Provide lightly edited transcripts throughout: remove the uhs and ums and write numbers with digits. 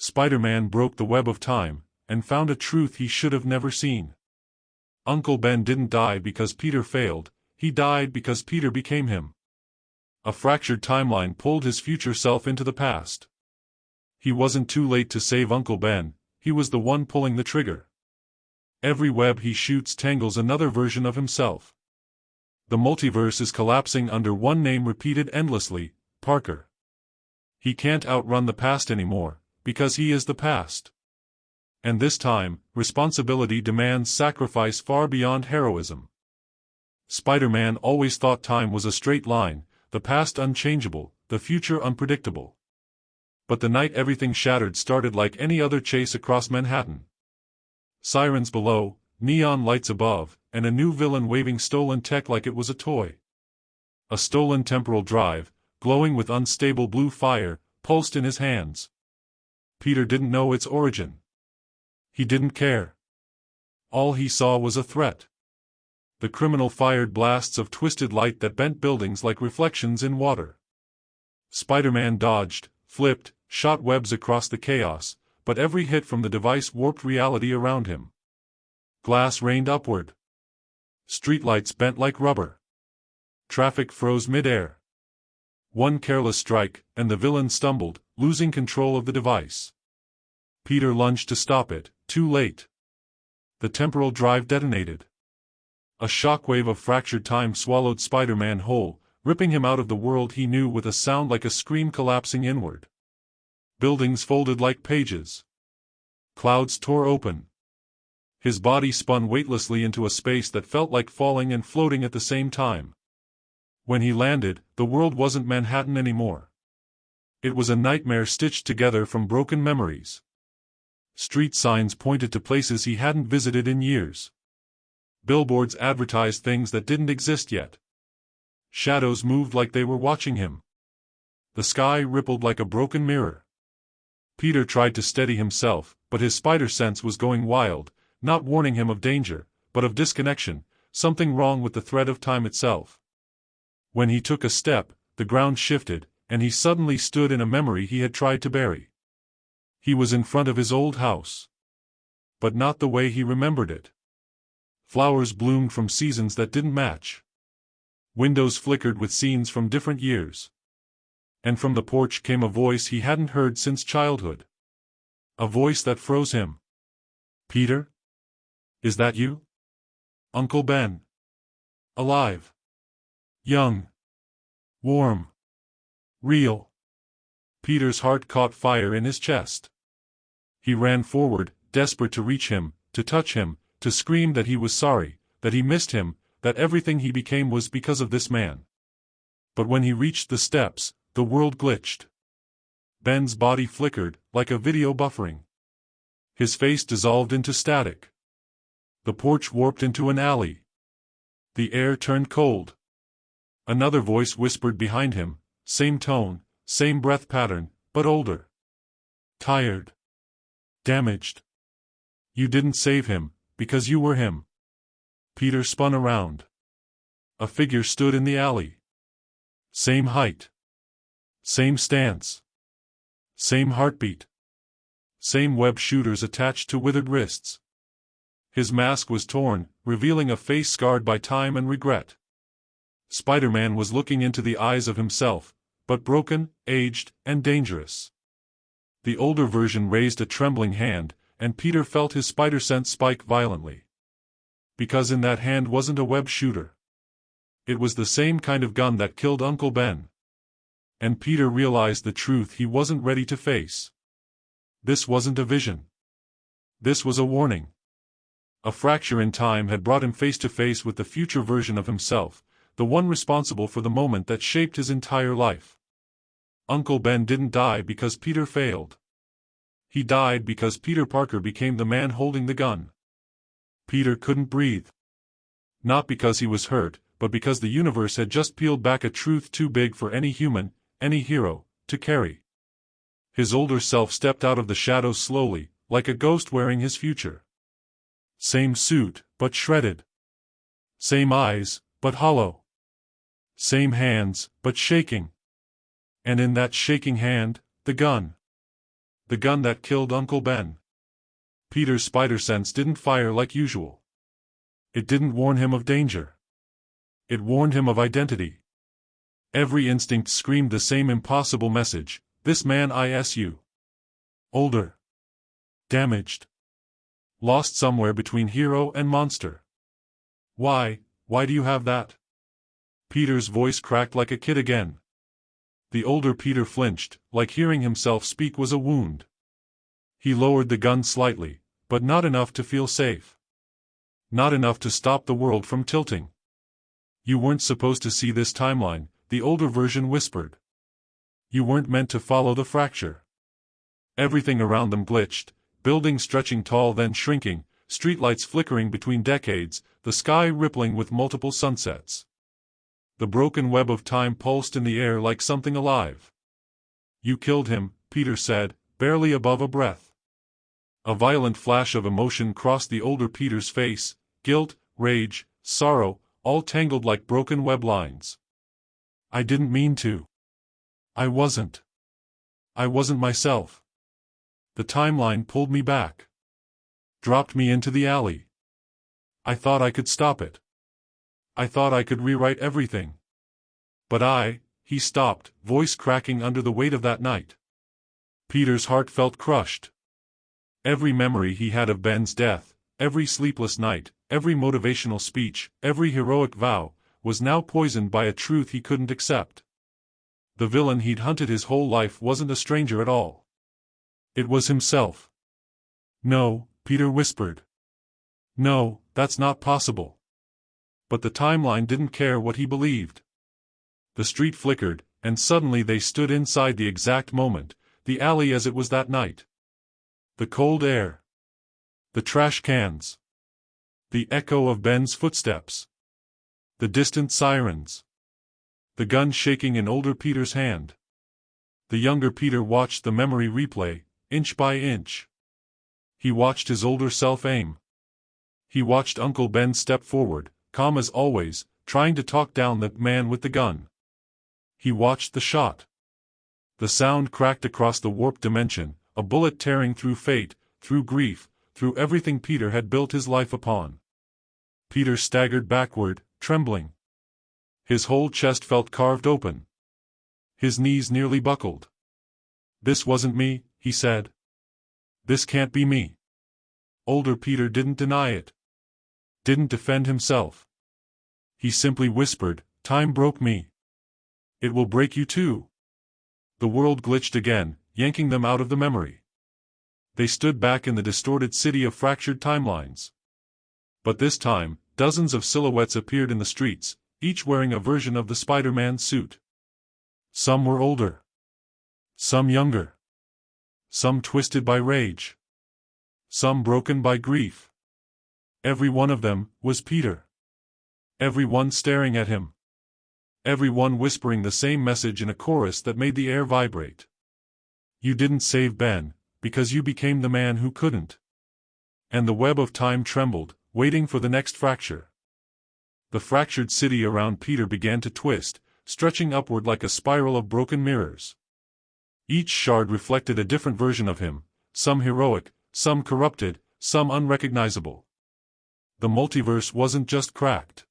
Spider-Man broke the web of time, and found a truth he should have never seen. Uncle Ben didn't die because Peter failed, he died because Peter became him. A fractured timeline pulled his future self into the past. He wasn't too late to save Uncle Ben, he was the one pulling the trigger. Every web he shoots tangles another version of himself. The multiverse is collapsing under one name repeated endlessly, Parker. He can't outrun the past anymore, because he is the past. And this time, responsibility demands sacrifice far beyond heroism. Spider-Man always thought time was a straight line, the past unchangeable, the future unpredictable. But the night everything shattered started like any other chase across Manhattan. Sirens below, neon lights above, and a new villain waving stolen tech like it was a toy. A stolen temporal drive, glowing with unstable blue fire, pulsed in his hands. Peter didn't know its origin. He didn't care. All he saw was a threat. The criminal fired blasts of twisted light that bent buildings like reflections in water. Spider-Man dodged, flipped, shot webs across the chaos, but every hit from the device warped reality around him. Glass rained upward. Streetlights bent like rubber. Traffic froze mid-air. One careless strike, and the villain stumbled, losing control of the device. Peter lunged to stop it, too late. The temporal drive detonated. A shockwave of fractured time swallowed Spider-Man whole, ripping him out of the world he knew with a sound like a scream collapsing inward. Buildings folded like pages. Clouds tore open. His body spun weightlessly into a space that felt like falling and floating at the same time. When he landed, the world wasn't Manhattan anymore. It was a nightmare stitched together from broken memories. Street signs pointed to places he hadn't visited in years. Billboards advertised things that didn't exist yet. Shadows moved like they were watching him. The sky rippled like a broken mirror. Peter tried to steady himself, but his spider sense was going wild, not warning him of danger, but of disconnection, something wrong with the thread of time itself. When he took a step, the ground shifted, and he suddenly stood in a memory he had tried to bury. He was in front of his old house. But not the way he remembered it. Flowers bloomed from seasons that didn't match. Windows flickered with scenes from different years. And from the porch came a voice he hadn't heard since childhood. A voice that froze him. "Peter? Is that you? Uncle Ben? Alive? Young? Warm? Real?" Peter's heart caught fire in his chest. He ran forward, desperate to reach him, to touch him, to scream that he was sorry, that he missed him, that everything he became was because of this man. But when he reached the steps, the world glitched. Ben's body flickered, like a video buffering. His face dissolved into static. The porch warped into an alley. The air turned cold. Another voice whispered behind him, same tone, same breath pattern, but older. "Tired. Damaged. You didn't save him, because you were him." Peter spun around. A figure stood in the alley. Same height. Same stance. Same heartbeat. Same web shooters attached to withered wrists. His mask was torn, revealing a face scarred by time and regret. Spider-Man was looking into the eyes of himself, but broken, aged, and dangerous. The older version raised a trembling hand, and Peter felt his spider sense spike violently. Because in that hand wasn't a web shooter. It was the same kind of gun that killed Uncle Ben. And Peter realized the truth he wasn't ready to face. This wasn't a vision. This was a warning. A fracture in time had brought him face to face with the future version of himself, the one responsible for the moment that shaped his entire life. Uncle Ben didn't die because Peter failed. He died because Peter Parker became the man holding the gun. Peter couldn't breathe. Not because he was hurt, but because the universe had just peeled back a truth too big for any human, any hero, to carry. His older self stepped out of the shadows slowly, like a ghost wearing his future. Same suit, but shredded. Same eyes, but hollow. Same hands, but shaking. And in that shaking hand, the gun. The gun that killed Uncle Ben. Peter's spider sense didn't fire like usual. It didn't warn him of danger. It warned him of identity. Every instinct screamed the same impossible message: this man is you. Older. Damaged. Lost somewhere between hero and monster. Why do you have that? Peter's voice cracked like a kid again. The older Peter flinched, like hearing himself speak was a wound. He lowered the gun slightly, but not enough to feel safe. Not enough to stop the world from tilting. You weren't supposed to see this timeline, the older version whispered. You weren't meant to follow the fracture. Everything around them glitched, buildings stretching tall then shrinking, streetlights flickering between decades, the sky rippling with multiple sunsets. The broken web of time pulsed in the air like something alive. You killed him, Peter said, barely above a breath. A violent flash of emotion crossed the older Peter's face, guilt, rage, sorrow, all tangled like broken web lines. I didn't mean to. I wasn't myself. The timeline pulled me back. Dropped me into the alley. I thought I could stop it. I thought I could rewrite everything. But he stopped, voice cracking under the weight of that night. Peter's heart felt crushed. Every memory he had of Ben's death, every sleepless night, every motivational speech, every heroic vow, was now poisoned by a truth he couldn't accept. The villain he'd hunted his whole life wasn't a stranger at all. It was himself. No, Peter whispered. No, that's not possible. But the timeline didn't care what he believed. The street flickered, and suddenly they stood inside the exact moment, the alley as it was that night. The cold air. The trash cans. The echo of Ben's footsteps. The distant sirens. The gun shaking in older Peter's hand. The younger Peter watched the memory replay, inch by inch. He watched his older self aim. He watched Uncle Ben step forward, calm as always, trying to talk down the man with the gun. He watched the shot. The sound cracked across the warped dimension, a bullet tearing through fate, through grief, through everything Peter had built his life upon. Peter staggered backward, trembling. His whole chest felt carved open. His knees nearly buckled. This wasn't me, he said. This can't be me. Older Peter didn't deny it. Didn't defend himself. He simply whispered, time broke me. It will break you too. The world glitched again, yanking them out of the memory. They stood back in the distorted city of fractured timelines. But this time, dozens of silhouettes appeared in the streets, each wearing a version of the Spider-Man suit. Some were older. Some younger. Some twisted by rage. Some broken by grief. Every one of them was Peter. Every one staring at him. Every one whispering the same message in a chorus that made the air vibrate. You didn't save Ben, because you became the man who couldn't. And the web of time trembled, waiting for the next fracture. The fractured city around Peter began to twist, stretching upward like a spiral of broken mirrors. Each shard reflected a different version of him, some heroic, some corrupted, some unrecognizable. The multiverse wasn't just cracked.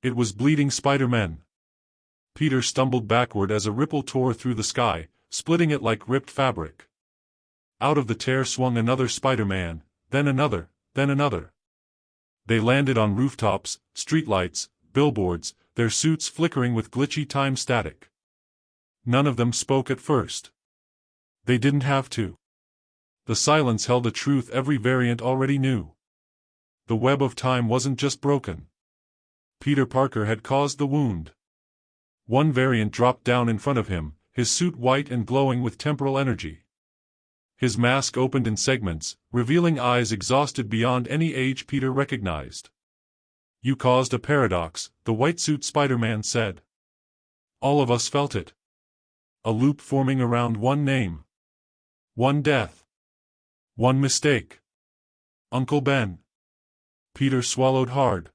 It was bleeding Spider-Men. Peter stumbled backward as a ripple tore through the sky, splitting it like ripped fabric. Out of the tear swung another Spider-Man, then another, then another. They landed on rooftops, streetlights, billboards, their suits flickering with glitchy time static. None of them spoke at first. They didn't have to. The silence held a truth every variant already knew. The web of time wasn't just broken. Peter Parker had caused the wound. One variant dropped down in front of him, his suit white and glowing with temporal energy. His mask opened in segments, revealing eyes exhausted beyond any age Peter recognized. You caused a paradox, the white-suit Spider-Man said. All of us felt it. A loop forming around one name. One death. One mistake. Uncle Ben. Peter swallowed hard.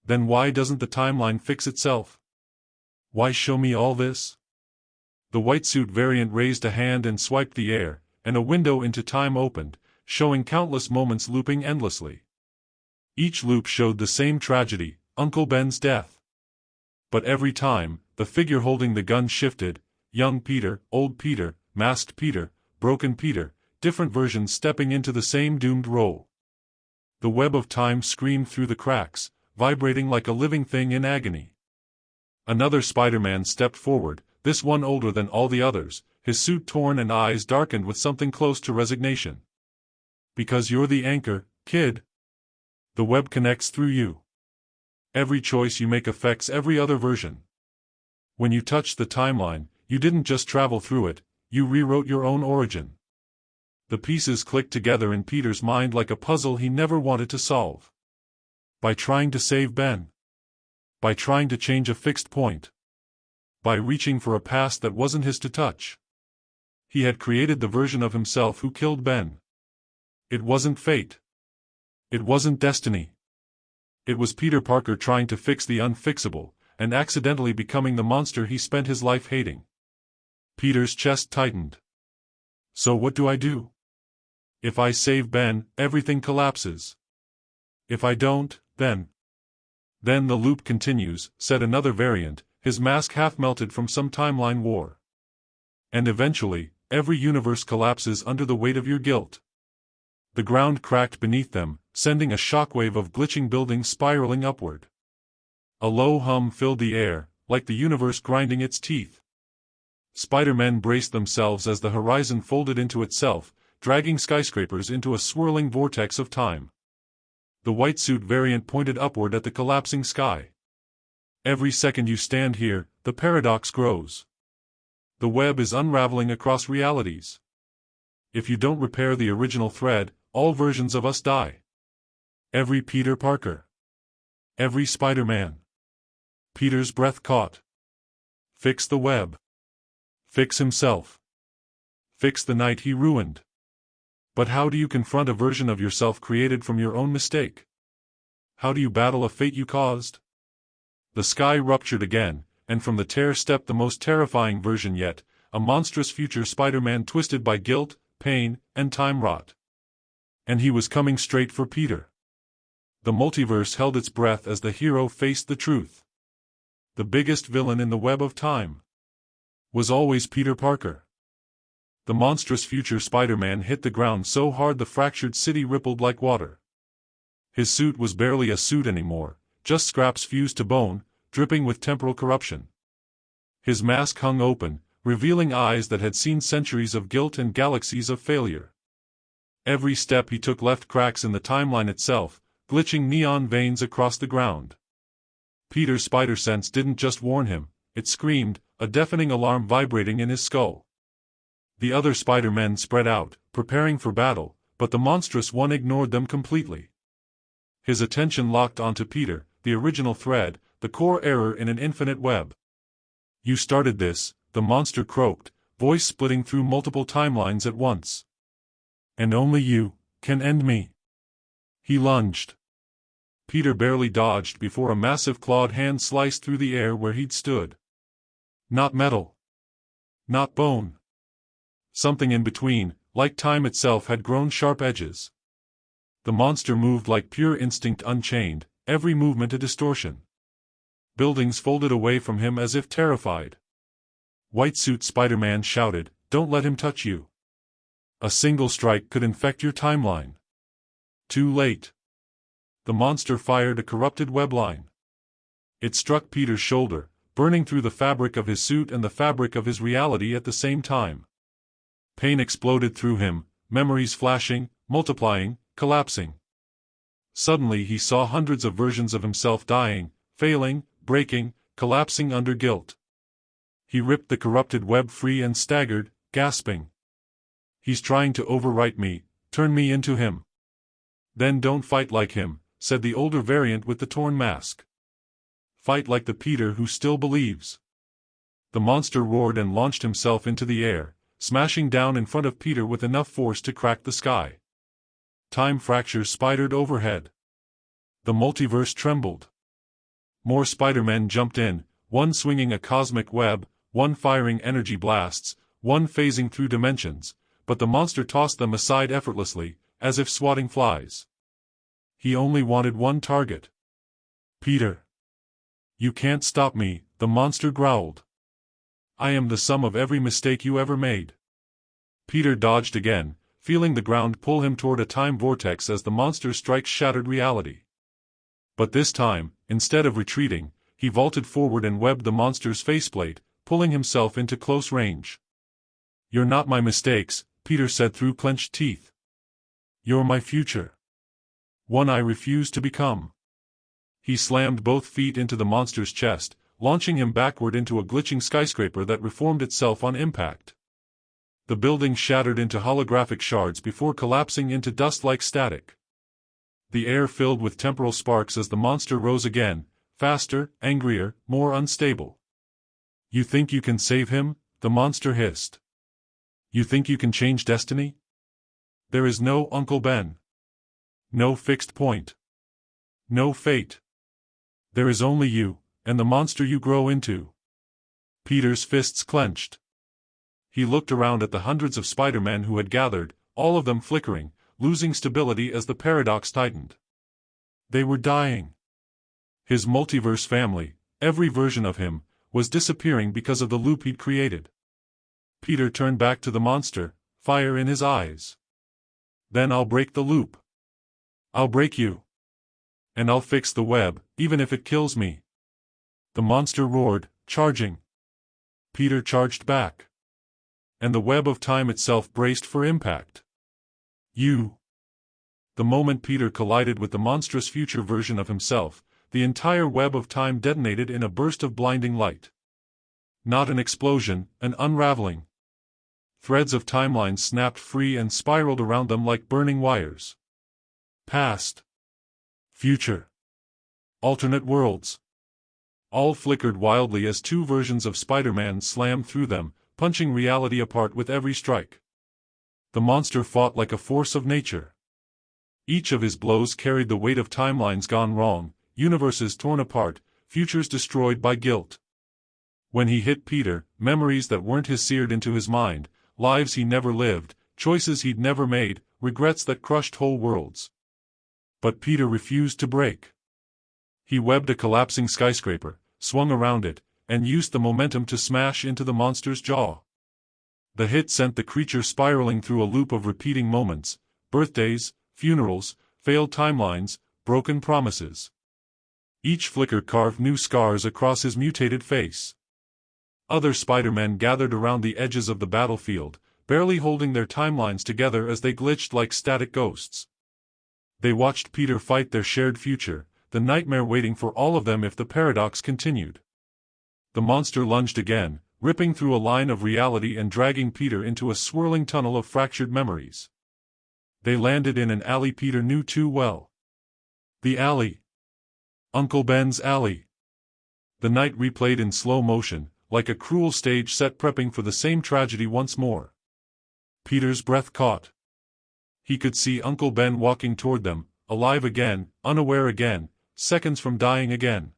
Then why doesn't the timeline fix itself? Why show me all this? The white-suit variant raised a hand and swiped the air, and a window into time opened, showing countless moments looping endlessly. Each loop showed the same tragedy, Uncle Ben's death. But every time, the figure holding the gun shifted: young Peter, old Peter, masked Peter, broken Peter, different versions stepping into the same doomed role. The web of time screamed through the cracks, vibrating like a living thing in agony. Another Spider-Man stepped forward, this one older than all the others, his suit torn and eyes darkened with something close to resignation. Because you're the anchor, kid. The web connects through you. Every choice you make affects every other version. When you touched the timeline, you didn't just travel through it, you rewrote your own origin. The pieces clicked together in Peter's mind like a puzzle he never wanted to solve. By trying to save Ben. By trying to change a fixed point. By reaching for a past that wasn't his to touch. He had created the version of himself who killed Ben. It wasn't fate. It wasn't destiny. It was Peter Parker trying to fix the unfixable, and accidentally becoming the monster he spent his life hating. Peter's chest tightened. So what do I do? If I save Ben, everything collapses. If I don't, then the loop continues, said another variant, his mask half melted from some timeline war. And eventually, every universe collapses under the weight of your guilt. The ground cracked beneath them, sending a shockwave of glitching buildings spiraling upward. A low hum filled the air, like the universe grinding its teeth. Spider-Men braced themselves as the horizon folded into itself, dragging skyscrapers into a swirling vortex of time. The white suit variant pointed upward at the collapsing sky. Every second you stand here, the paradox grows. The web is unraveling across realities. If you don't repair the original thread, all versions of us die. Every Peter Parker. Every Spider-Man. Peter's breath caught. Fix the web. Fix himself. Fix the night he ruined. But how do you confront a version of yourself created from your own mistake? How do you battle a fate you caused? The sky ruptured again, and from the tear stepped the most terrifying version yet, a monstrous future Spider-Man twisted by guilt, pain, and time rot. And he was coming straight for Peter. The multiverse held its breath as the hero faced the truth. The biggest villain in the web of time was always Peter Parker. The monstrous future Spider-Man hit the ground so hard the fractured city rippled like water. His suit was barely a suit anymore, just scraps fused to bone, dripping with temporal corruption. His mask hung open, revealing eyes that had seen centuries of guilt and galaxies of failure. Every step he took left cracks in the timeline itself, glitching neon veins across the ground. Peter's spider sense didn't just warn him, it screamed, a deafening alarm vibrating in his skull. The other Spider-Men spread out, preparing for battle, but the monstrous one ignored them completely. His attention locked onto Peter, the original thread, the core error in an infinite web. You started this, the monster croaked, voice splitting through multiple timelines at once. And only you can end me. He lunged. Peter barely dodged before a massive clawed hand sliced through the air where he'd stood. Not metal. Not bone. Something in between, like time itself, had grown sharp edges. The monster moved like pure instinct unchained, every movement a distortion. Buildings folded away from him as if terrified. White suit Spider-Man shouted, "Don't let him touch you. A single strike could infect your timeline." Too late. The monster fired a corrupted web line. It struck Peter's shoulder, burning through the fabric of his suit and the fabric of his reality at the same time. Pain exploded through him, memories flashing, multiplying, collapsing. Suddenly he saw hundreds of versions of himself dying, failing, breaking, collapsing under guilt. He ripped the corrupted web free and staggered, gasping. He's trying to overwrite me, turn me into him. Then don't fight like him, said the older variant with the torn mask. Fight like the Peter who still believes. The monster roared and launched himself into the air, smashing down in front of Peter with enough force to crack the sky. Time fractures spidered overhead. The multiverse trembled. More Spider-Men jumped in, one swinging a cosmic web, one firing energy blasts, one phasing through dimensions, but the monster tossed them aside effortlessly, as if swatting flies. He only wanted one target. Peter. You can't stop me, the monster growled. I am the sum of every mistake you ever made. Peter dodged again, feeling the ground pull him toward a time vortex as the monster's strikes shattered reality. But this time, instead of retreating, he vaulted forward and webbed the monster's faceplate, pulling himself into close range. You're not my mistakes, Peter said through clenched teeth. You're my future. One I refuse to become. He slammed both feet into the monster's chest, launching him backward into a glitching skyscraper that reformed itself on impact. The building shattered into holographic shards before collapsing into dust like static. The air filled with temporal sparks as the monster rose again, faster, angrier, more unstable. You think you can save him? The monster hissed. You think you can change destiny? There is no Uncle Ben. No fixed point. No fate. There is only you, and the monster you grow into. Peter's fists clenched. He looked around at the hundreds of Spider-Men who had gathered, all of them flickering, losing stability as the paradox tightened. They were dying. His multiverse family, every version of him, was disappearing because of the loop he'd created. Peter turned back to the monster, fire in his eyes. Then I'll break the loop. I'll break you. And I'll fix the web, even if it kills me. The monster roared, charging. Peter charged back. And the web of time itself braced for impact. You. The moment Peter collided with the monstrous future version of himself, the entire web of time detonated in a burst of blinding light. Not an explosion, an unraveling. Threads of timelines snapped free and spiraled around them like burning wires. Past. Future. Alternate worlds. All flickered wildly as two versions of Spider-Man slammed through them, punching reality apart with every strike. The monster fought like a force of nature. Each of his blows carried the weight of timelines gone wrong, universes torn apart, futures destroyed by guilt. When he hit Peter, memories that weren't his seared into his mind, lives he never lived, choices he'd never made, regrets that crushed whole worlds. But Peter refused to break. He webbed a collapsing skyscraper, swung around it, and used the momentum to smash into the monster's jaw. The hit sent the creature spiraling through a loop of repeating moments, birthdays, funerals, failed timelines, broken promises. Each flicker carved new scars across his mutated face. Other Spider-Men gathered around the edges of the battlefield, barely holding their timelines together as they glitched like static ghosts. They watched Peter fight their shared future, the nightmare waiting for all of them if the paradox continued. The monster lunged again, ripping through a line of reality and dragging Peter into a swirling tunnel of fractured memories. They landed in an alley Peter knew too well. The alley. Uncle Ben's alley. The night replayed in slow motion, like a cruel stage set prepping for the same tragedy once more. Peter's breath caught. He could see Uncle Ben walking toward them, alive again, unaware again, seconds from dying again.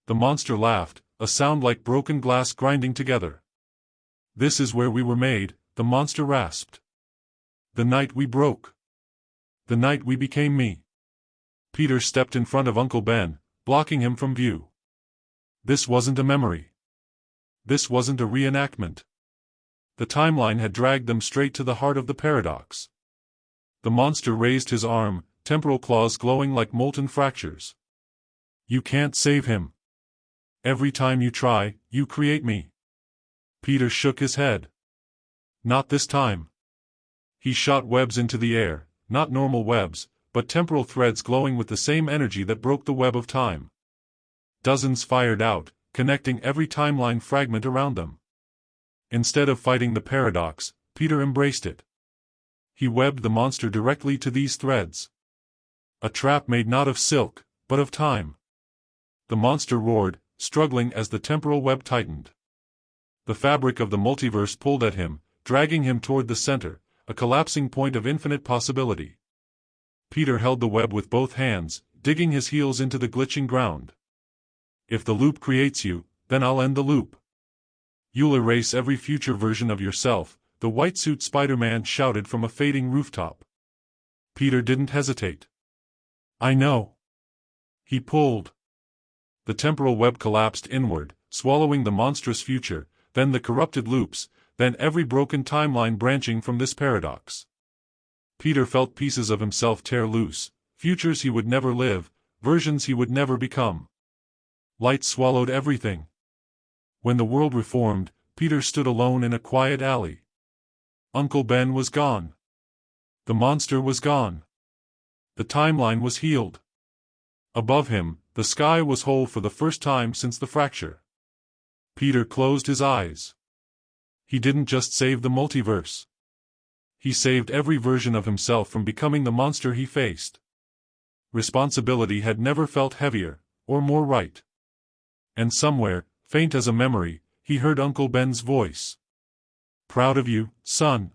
The monster laughed, a sound like broken glass grinding together. This is where we were made, the monster rasped. The night we broke. The night we became me. Peter stepped in front of Uncle Ben, blocking him from view. This wasn't a memory. This wasn't a reenactment. The timeline had dragged them straight to the heart of the paradox. The monster raised his arm, temporal claws glowing like molten fractures. You can't save him. Every time you try, you create me. Peter shook his head. Not this time. He shot webs into the air, not normal webs, but temporal threads glowing with the same energy that broke the web of time. Dozens fired out, connecting every timeline fragment around them. Instead of fighting the paradox, Peter embraced it. He webbed the monster directly to these threads. A trap made not of silk, but of time. The monster roared, struggling as the temporal web tightened. The fabric of the multiverse pulled at him, dragging him toward the center, a collapsing point of infinite possibility. Peter held the web with both hands, digging his heels into the glitching ground. If the loop creates you, then I'll end the loop. You'll erase every future version of yourself, the white-suit Spider-Man shouted from a fading rooftop. Peter didn't hesitate. "I know." He pulled. The temporal web collapsed inward, swallowing the monstrous future, then the corrupted loops, then every broken timeline branching from this paradox. Peter felt pieces of himself tear loose, futures he would never live, versions he would never become. Light swallowed everything. When the world reformed, Peter stood alone in a quiet alley. Uncle Ben was gone. The monster was gone. The timeline was healed. Above him, the sky was whole for the first time since the fracture. Peter closed his eyes. He didn't just save the multiverse. He saved every version of himself from becoming the monster he faced. Responsibility had never felt heavier, or more right. And somewhere, faint as a memory, he heard Uncle Ben's voice. "Proud of you, son."